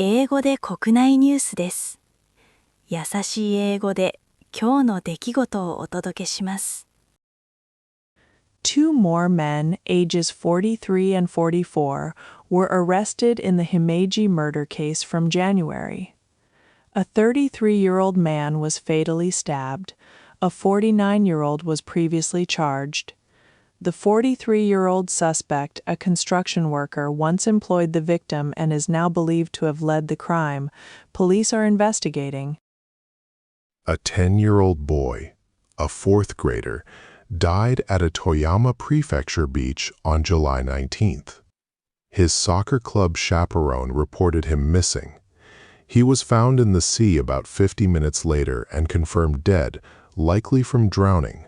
英語で国内ニュースです。優しい英語で今日の出来事をお届けします。Two more men, ages 43 and 44, were arrested in the Himeji murder case from January. A 33-year-old man was fatally stabbed. A 49-year-old was previously charged. The 43-year-old suspect, a construction worker, once employed the victim and is now believed to have led the crime. Police are investigating. A 10-year-old boy, a fourth grader, died at a Toyama Prefecture beach on July 19th. His soccer club chaperone reported him missing. He was found in the sea about 50 minutes later and confirmed dead, likely from drowning.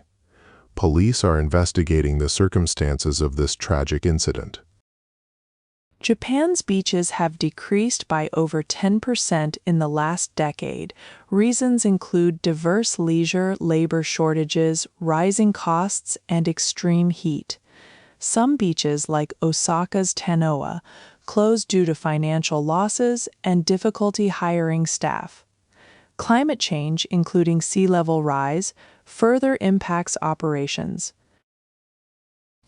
Police are investigating the circumstances of this tragic incident. Japan's beaches have decreased by over 10% in the last decade. Reasons include diverse leisure labor shortages, rising costs, and extreme heat. Some beaches, like Osaka's Tanoa, closed due to financial losses and difficulty hiring staff. Climate change, including sea level rise, further impacts operations.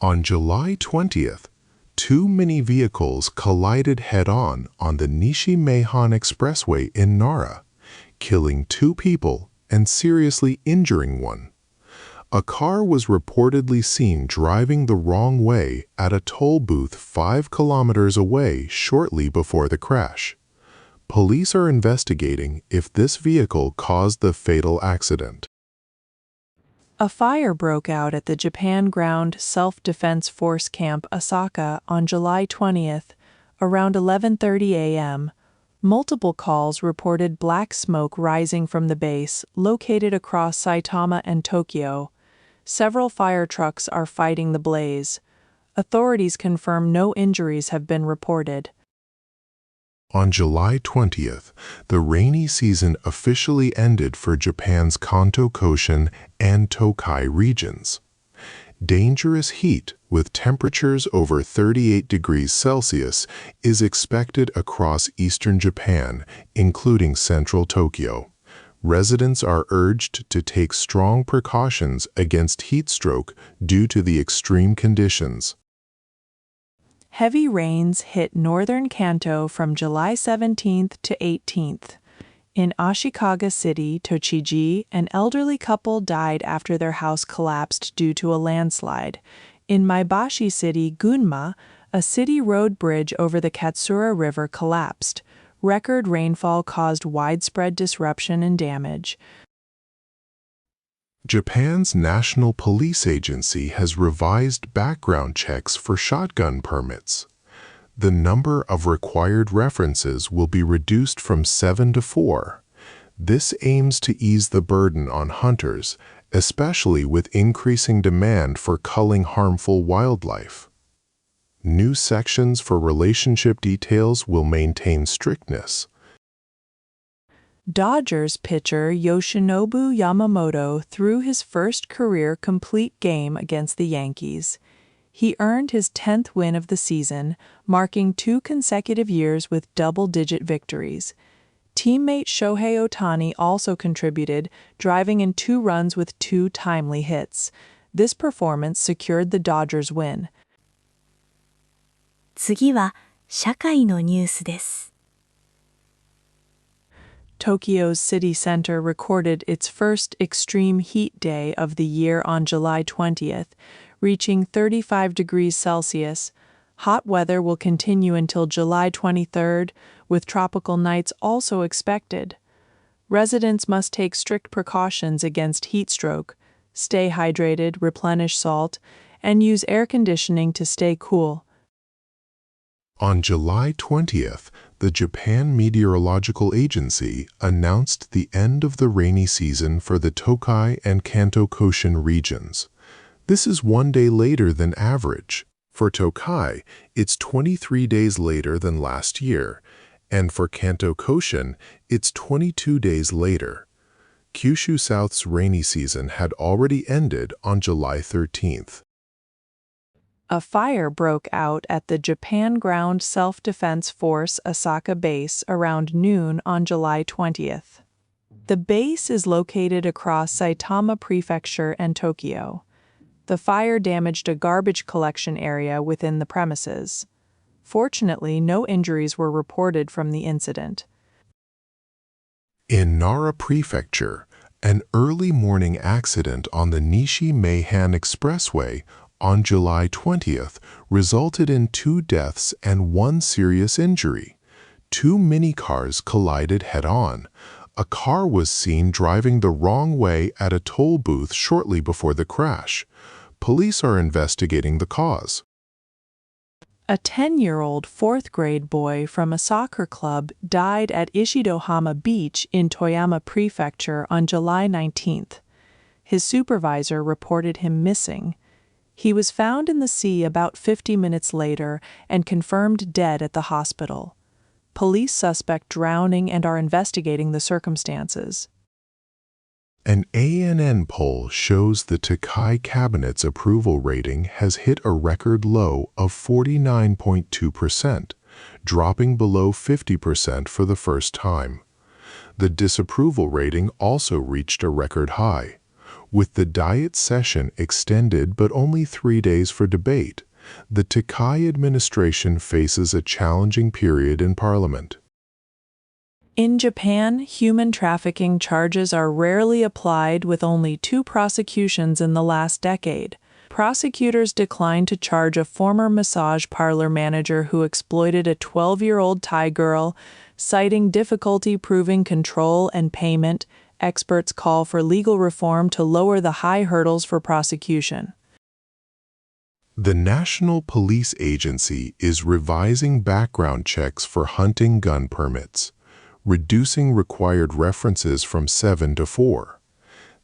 On July 20th, two mini vehicles collided head-on the Nishi Meihan Expressway in Nara, killing two people and seriously injuring one. A car was reportedly seen driving the wrong way at a toll booth 5 kilometers away shortly before the crash. Police are investigating if this vehicle caused the fatal accident. A fire broke out at the Japan Ground Self-Defense Force Camp Asaka on July 20th, around 11:30 a.m. Multiple calls reported black smoke rising from the base, located across Saitama and Tokyo. Several fire trucks are fighting the blaze. Authorities confirm no injuries have been reported. On July 20th, the rainy season officially ended for Japan's Kanto Koshin and Tokai regions. Dangerous heat with temperatures over 38 degrees Celsius is expected across eastern Japan, including central Tokyo. Residents are urged to take strong precautions against heat stroke due to the extreme conditions. Heavy rains hit northern Kanto from July 17th to 18th. In Ashikaga City, Tochigi, an elderly couple died after their house collapsed due to a landslide. In Maebashi City, Gunma, a city road bridge over the Katsura River collapsed. Record rainfall caused widespread disruption and damage. Japan's National Police Agency has revised background checks for shotgun permits. The number of required references will be reduced from 7 to 4. This aims to ease the burden on hunters, especially with increasing demand for culling harmful wildlife. New sections for relationship details will maintain strictness. Dodgers pitcher Yoshinobu Yamamoto threw his first career complete game against the Yankees. He earned his 10th win of the season, marking 2 consecutive years with double-digit victories. Teammate Shohei Ohtani also contributed, driving in 2 runs with 2 timely hits. This performance secured the Dodgers' win. 次は社会のニュースです。Tokyo's city center recorded its first extreme heat day of the year on July 20th, reaching 35 degrees Celsius. Hot weather will continue until July 23rd, with tropical nights also expected. Residents must take strict precautions against heat stroke, stay hydrated, replenish salt, and use air conditioning to stay cool. On July 20th, the Japan Meteorological Agency announced the end of the rainy season for the Tokai and Kanto Koshin regions. This is 1 day later than average. For Tokai, it's 23 days later than last year, and for Kanto Koshin, it's 22 days later. Kyushu South's rainy season had already ended on July 13th. A fire broke out at the Japan Ground Self-Defense Force Osaka base around noon on July 20th. The base is located across Saitama Prefecture and Tokyo. The fire damaged a garbage collection area within the premises. Fortunately, no injuries were reported from the incident. In Nara Prefecture, an early morning accident on the Nishi-Meihan Expressway on July 20th resulted in 2 deaths and 1 serious injury. 2 minicars collided head-on. A car was seen driving the wrong way at a toll booth shortly before the crash. Police are investigating the cause. A 10-year-old 4th-grade boy from a soccer club died at Ishidohama Beach in Toyama Prefecture on July 19th. His supervisor reported him missing. He was found in the sea about 50 minutes later and confirmed dead at the hospital. Police suspect drowning and are investigating the circumstances. An ANN poll shows the Tokai Cabinet's approval rating has hit a record low of 49.2%, dropping below 50% for the first time. The disapproval rating also reached a record high. With the Diet session extended but only 3 days for debate, the Tokai administration faces a challenging period in Parliament. In Japan, human trafficking charges are rarely applied, with only 2 prosecutions in the last decade. Prosecutors declined to charge a former massage parlor manager who exploited a 12-year-old Thai girl, citing difficulty proving control and payment. Experts call for legal reform to lower the high hurdles for prosecution. The National Police Agency is revising background checks for hunting gun permits, reducing required references from 7 to 4.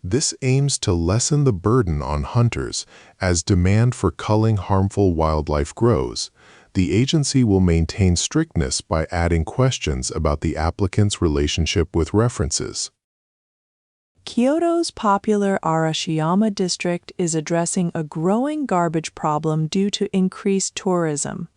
This aims to lessen the burden on hunters as demand for culling harmful wildlife grows. The agency will maintain strictness by adding questions about the applicant's relationship with references. Kyoto's popular Arashiyama district is addressing a growing garbage problem due to increased tourism.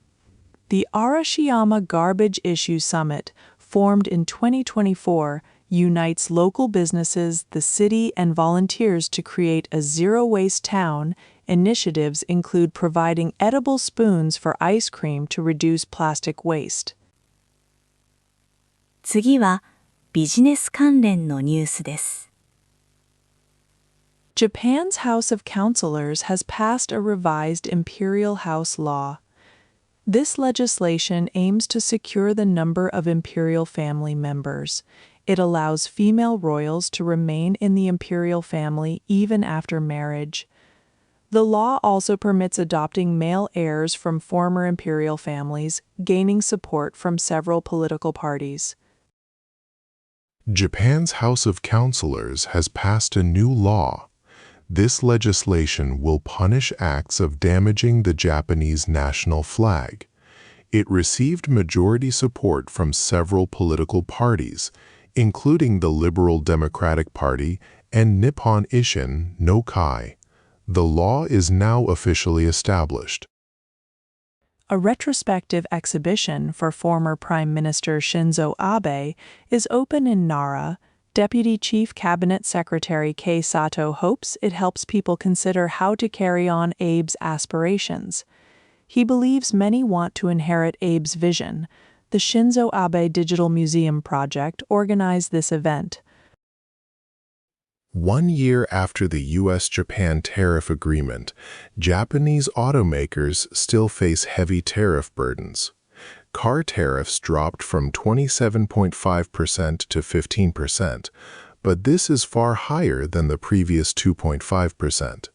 The Arashiyama Garbage Issue Summit, formed in 2024, unites local businesses, the city, and volunteers to create a zero-waste town. Initiatives include providing edible spoons for ice cream to reduce plastic waste. 次はビジネス関連のニュースです。Japan's House of Councilors has passed a revised Imperial House law. This legislation aims to secure the number of imperial family members. It allows female royals to remain in the imperial family even after marriage. The law also permits adopting male heirs from former imperial families, gaining support from several political parties. Japan's House of Councilors has passed a new law. This legislation will punish acts of damaging the Japanese national flag. It received majority support from several political parties, including the Liberal Democratic Party and Nippon Ishin no Kai. The law is now officially established. A retrospective exhibition for former Prime Minister Shinzo Abe is open in Nara. Deputy Chief Cabinet Secretary Kei Sato hopes it helps people consider how to carry on Abe's aspirations. He believes many want to inherit Abe's vision. The Shinzo Abe Digital Museum Project organized this event. 1 year after the U.S.-Japan tariff agreement, Japanese automakers still face heavy tariff burdens. Car tariffs dropped from 27.5% to 15%, but this is far higher than the previous 2.5%.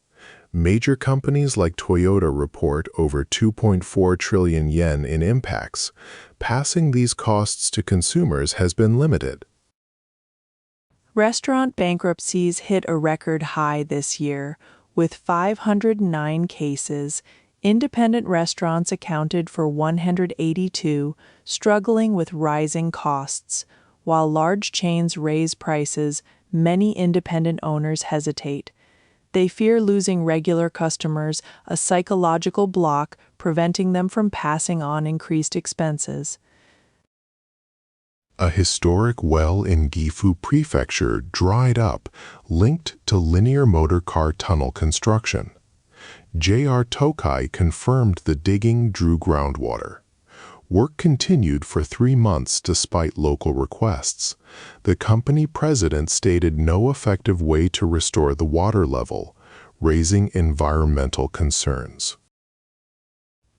Major companies like Toyota report over 2.4 trillion yen in impacts. Passing these costs to consumers has been limited. Restaurant bankruptcies hit a record high this year, with 509 cases. Independent restaurants accounted for 182, struggling with rising costs. While large chains raise prices, many independent owners hesitate. They fear losing regular customers, a psychological block preventing them from passing on increased expenses. A historic well in Gifu Prefecture dried up, linked to linear motor car tunnel construction. JR Tokai confirmed the digging drew groundwater. Work continued for 3 months despite local requests. The company president stated no effective way to restore the water level, raising environmental concerns.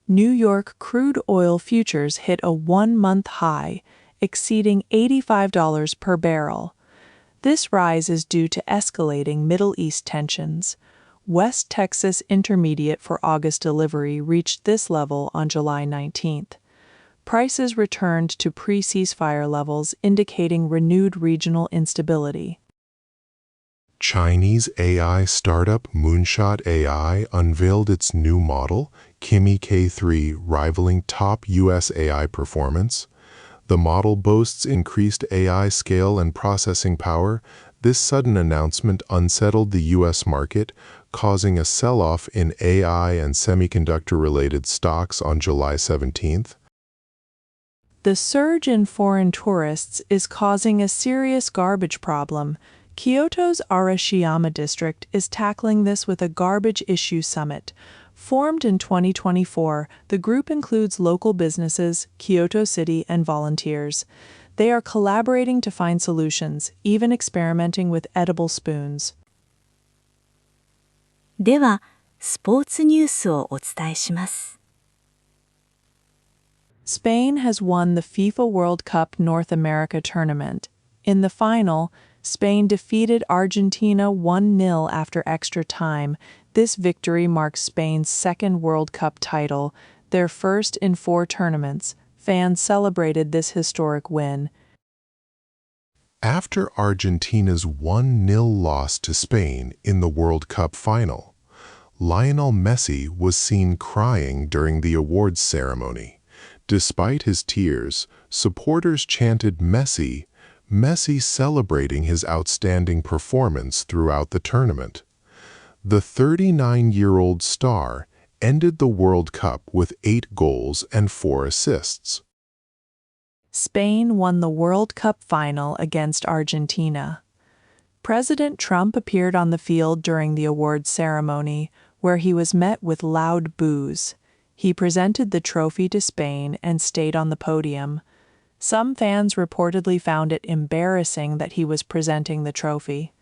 New York crude oil futures hit a 1-month high, exceeding $85 per barrel. This rise is due to escalating Middle East tensions. West Texas Intermediate for August delivery reached this level on July 19th. Prices returned to pre-ceasefire levels, indicating renewed regional instability. Chinese AI startup Moonshot AI unveiled its new model, Kimi K3, rivaling top U.S. AI performance. The model boasts increased AI scale and processing power. This sudden announcement unsettled the U.S. market, causing a sell-off in AI and semiconductor-related stocks on July 17th. The surge in foreign tourists is causing a serious garbage problem. Kyoto's Arashiyama district is tackling this with a garbage issue summit. Formed in 2024, the group includes local businesses, Kyoto City, and volunteers. They are collaborating to find solutions, even experimenting with edible spoons. では、スポーツニュースをお伝えします。Spain has won the FIFA World Cup North America tournament. In the final, Spain defeated Argentina 1-0 after extra time. This victory marks Spain's second World Cup title, their first in 4 tournaments. Fans celebrated this historic win. After Argentina's 1-0 loss to Spain in the World Cup final, Lionel Messi was seen crying during the awards ceremony. Despite his tears, supporters chanted Messi, Messi, celebrating his outstanding performance throughout the tournament. The 39-year-old star ended the World Cup with 8 goals and 4 assists. Spain won the World Cup final against Argentina. President Trump appeared on the field during the awards ceremony, where he was met with loud boos. He presented the trophy to Spain and stayed on the podium. Some fans reportedly found it embarrassing that he was presenting the trophy.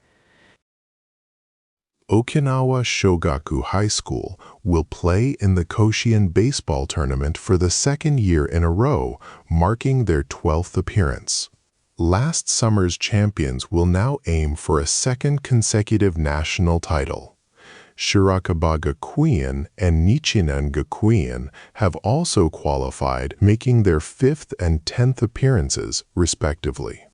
Okinawa Shogaku High School will play in the Koshien baseball tournament for the 2nd year in a row, marking their 12th appearance. Last summer's champions will now aim for a 2nd consecutive national title. Shirakaba Gakuen and Nichinan Gakuen have also qualified, making their 5th and 10th appearances, respectively.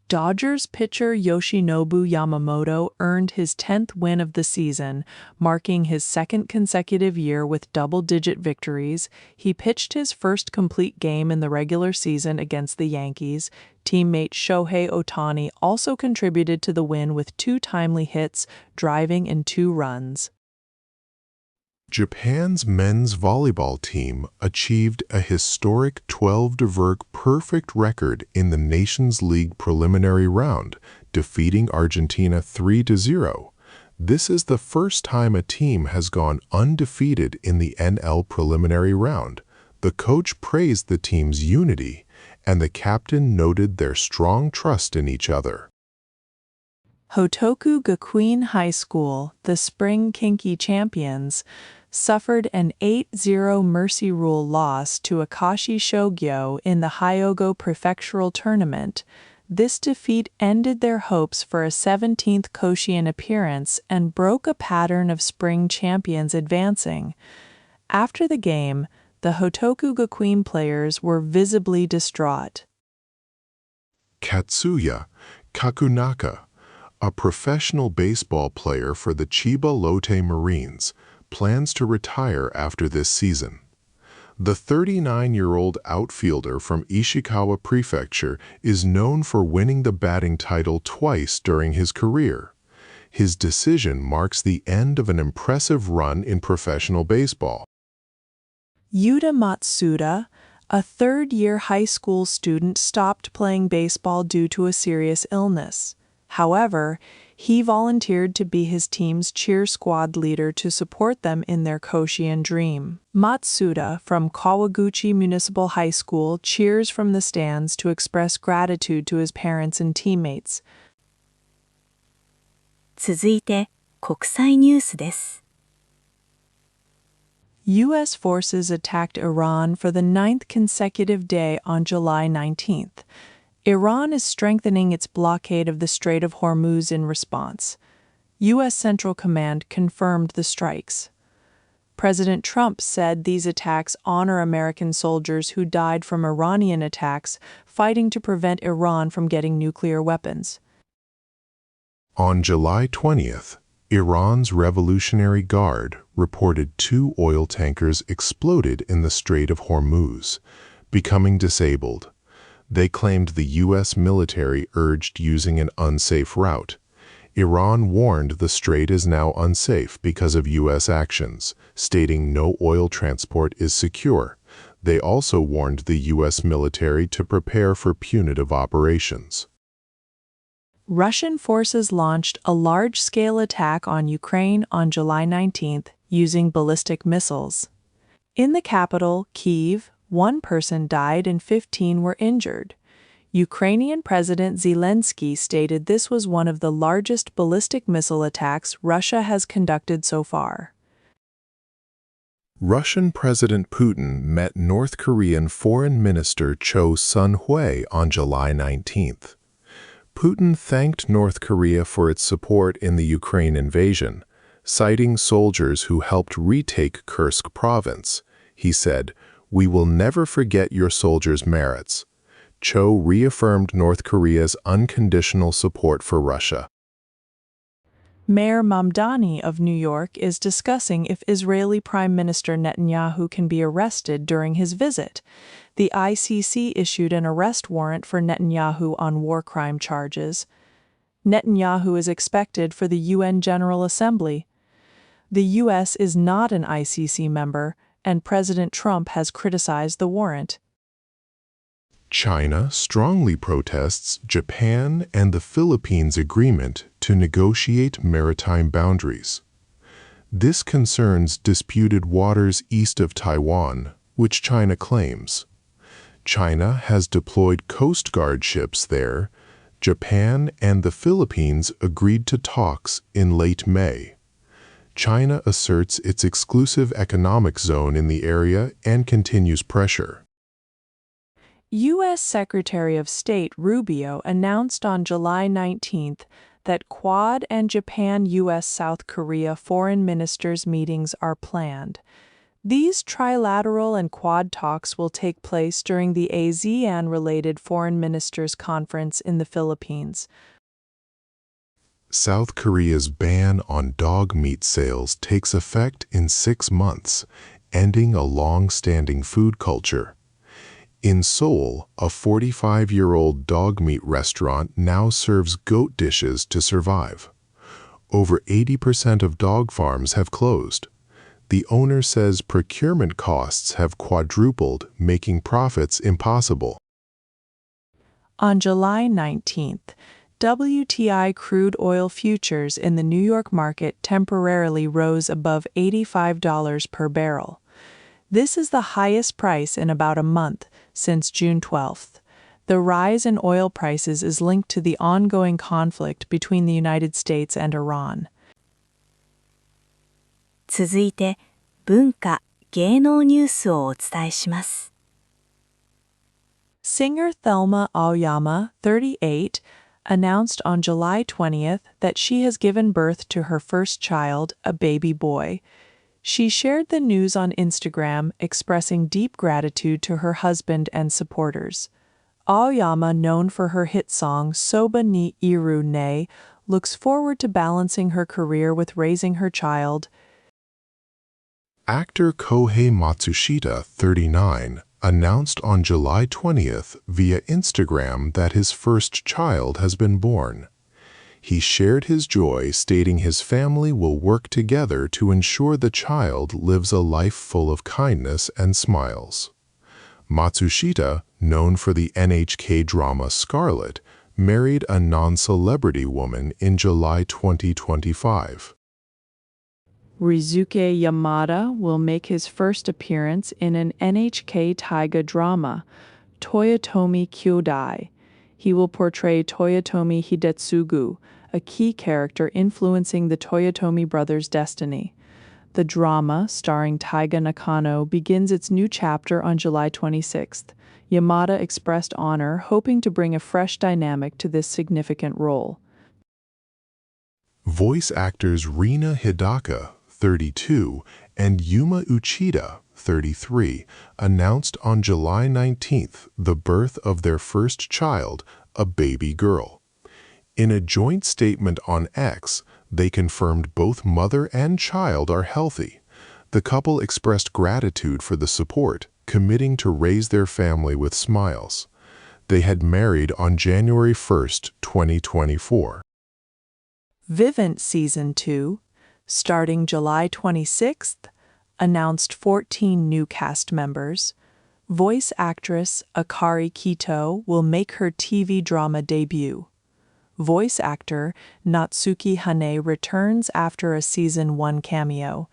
Dodgers pitcher Yoshinobu Yamamoto earned his 10th win of the season, marking his 2nd consecutive year with double-digit victories. He pitched his first complete game in the regular season against the Yankees. Teammate Shohei Ohtani also contributed to the win with 2 timely hits, driving in 2 runs. Japan's men's volleyball team achieved a historic 12-to-verk perfect record in the Nations League preliminary round, defeating Argentina 3-0. This is the first time a team has gone undefeated in the NL preliminary round. The coach praised the team's unity, and the captain noted their strong trust in each other. Hotoku Gakuen High School, the spring Kinki champions, suffered an 8-0 mercy rule loss to Akashi Shogyo in the Hyogo Prefectural Tournament. This defeat ended their hopes for a 17th Koshien appearance and broke a pattern of spring champions advancing. After the game, the Hotoku Gakuen players were visibly distraught. Katsuya Kakunaka, a professional baseball player for the Chiba Lotte Marines, plans to retire after this season. The 39-year-old outfielder from Ishikawa Prefecture is known for winning the batting title twice during his career. His decision marks the end of an impressive run in professional baseball. Yuta Matsuda, a third-year high school student, stopped playing baseball due to a serious illness. However, he volunteered to be his team's cheer squad leader to support them in their Koshien dream. Matsuda, from Kawaguchi Municipal High School, cheers from the stands to express gratitude to his parents and teammates. 続いて国際ニュースです。U.S. forces attacked Iran for the ninth consecutive day on July 19th. Iran is strengthening its blockade of the Strait of Hormuz in response. U.S. Central Command confirmed the strikes. President Trump said these attacks honor American soldiers who died from Iranian attacks fighting to prevent Iran from getting nuclear weapons. On July 20th, Iran's Revolutionary Guard reported 2 oil tankers exploded in the Strait of Hormuz, becoming disabled. They claimed the U.S. military urged using an unsafe route. Iran warned the strait is now unsafe because of U.S. actions, stating no oil transport is secure. They also warned the U.S. military to prepare for punitive operations. Russian forces launched a large-scale attack on Ukraine on July 19th using ballistic missiles. In the capital, Kyiv, 1 person died and 15 were injured. Ukrainian President Zelensky stated this was one of the largest ballistic missile attacks Russia has conducted so far. Russian President Putin met North Korean Foreign Minister Cho Sun-hui on July 19th. Putin thanked North Korea for its support in the Ukraine invasion, citing soldiers who helped retake Kursk province. He said, "We will never forget your soldiers' merits." Cho reaffirmed North Korea's unconditional support for Russia. Mayor Mamdani of New York is discussing if Israeli Prime Minister Netanyahu can be arrested during his visit. The ICC issued an arrest warrant for Netanyahu on war crime charges. Netanyahu is expected for the UN General Assembly. The U.S. is not an ICC member, and President Trump has criticized the warrant. China strongly protests Japan and the Philippines' agreement to negotiate maritime boundaries. This concerns disputed waters east of Taiwan, which China claims. China has deployed Coast Guard ships there. Japan and the Philippines agreed to talks in late May. China asserts its exclusive economic zone in the area and continues pressure. U.S. Secretary of State Rubio announced on July 19th that Quad and Japan-U.S.-South Korea foreign ministers' meetings are planned. These trilateral and Quad talks will take place during the ASEAN-related Foreign Ministers' Conference in the Philippines. South Korea's ban on dog meat sales takes effect in 6 months, ending a long-standing food culture. In Seoul, a 45-year-old dog meat restaurant now serves goat dishes to survive. Over 80% of dog farms have closed. The owner says procurement costs have quadrupled, making profits impossible. On July 19th, WTI crude oil futures in the New York market temporarily rose above $85 per barrel. This is the highest price in about a month since June 12th. The rise in oil prices is linked to the ongoing conflict between the United States and Iran. 続いて文化・芸能ニュースをお伝えします。Singer Thelma Aoyama, 38, announced on July 20th that she has given birth to her first child, a baby boy. She shared the news on Instagram, expressing deep gratitude to her husband and supporters. Aoyama, known for her hit song Soba ni Iru ne, looks forward to balancing her career with raising her child. Actor Kohei Matsushita, 39, announced on July 20th via Instagram that his first child has been born. He shared his joy, stating his family will work together to ensure the child lives a life full of kindness and smiles. Matsushita, known for the NHK drama Scarlet, married a non-celebrity woman in July 2025. Rizuke Yamada will make his first appearance in an NHK Taiga drama, Toyotomi Kyodai. He will portray Toyotomi Hidetsugu, a key character influencing the Toyotomi brothers' destiny. The drama, starring Taiga Nakano, begins its new chapter on July 26th. Yamada expressed honor, hoping to bring a fresh dynamic to this significant role. Voice actors Rina Hidaka, 32, and Yuma Uchida, 33, announced on July 19th the birth of their first child, a baby girl. In a joint statement on X, they confirmed both mother and child are healthy. The couple expressed gratitude for the support, committing to raise their family with smiles. They had married on January 1st, 2024. Vivint Season 2, starting July 26th, announced 14 new cast members. Voice actress Akari Kito will make her TV drama debut. Voice actor Natsuki Hane returns after a Season 1 cameo.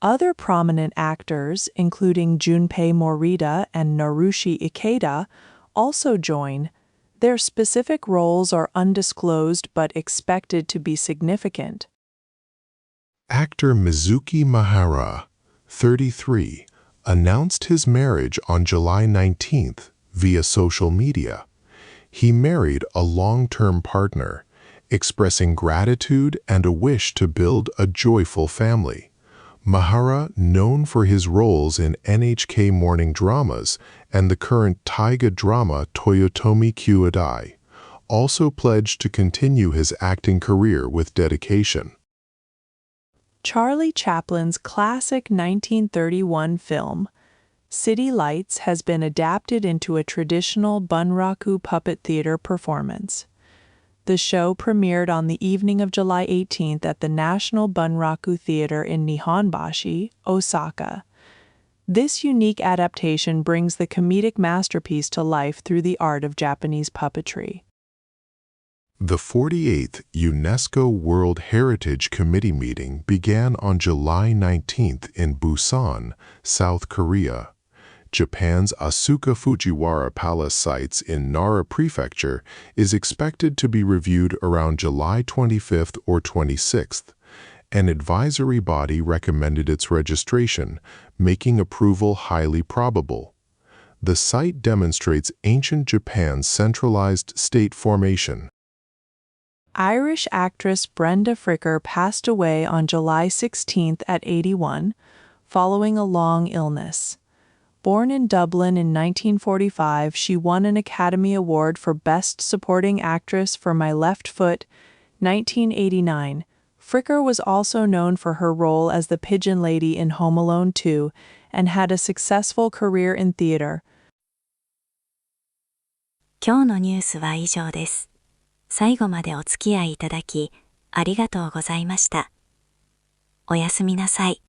Other prominent actors, including Junpei Morita and Narushi Ikeda, also join. Their specific roles are undisclosed but expected to be significant. Actor Mizuki Mahara, 33, announced his marriage on July 19th via social media. He married a long-term partner, expressing gratitude and a wish to build a joyful family. Mahara, known for his roles in NHK morning dramas and the current Taiga drama Toyotomi Kyodai, also pledged to continue his acting career with dedication. Charlie Chaplin's classic 1931 film, City Lights, has been adapted into a traditional bunraku puppet theater performance. The show premiered on the evening of July 18th at the National Bunraku Theater in Nihonbashi, Osaka. This unique adaptation brings the comedic masterpiece to life through the art of Japanese puppetry. The 48th UNESCO World Heritage Committee meeting began on July 19th in Busan, South Korea. Japan's Asuka Fujiwara Palace sites in Nara Prefecture is expected to be reviewed around July 25th or 26th. An advisory body recommended its registration, making approval highly probable. The site demonstrates ancient Japan's centralized state formation. Irish actress Brenda Fricker passed away on July 16th at 81, following a long illness. Born in Dublin in 1945, she won an Academy Award for Best Supporting Actress for My Left Foot, 1989. Fricker was also known for her role as the Pigeon Lady in Home Alone 2 and had a successful career in theater. 今日のニュースは以上です。最後までお付き合いいただき、ありがとうございました。おやすみなさい。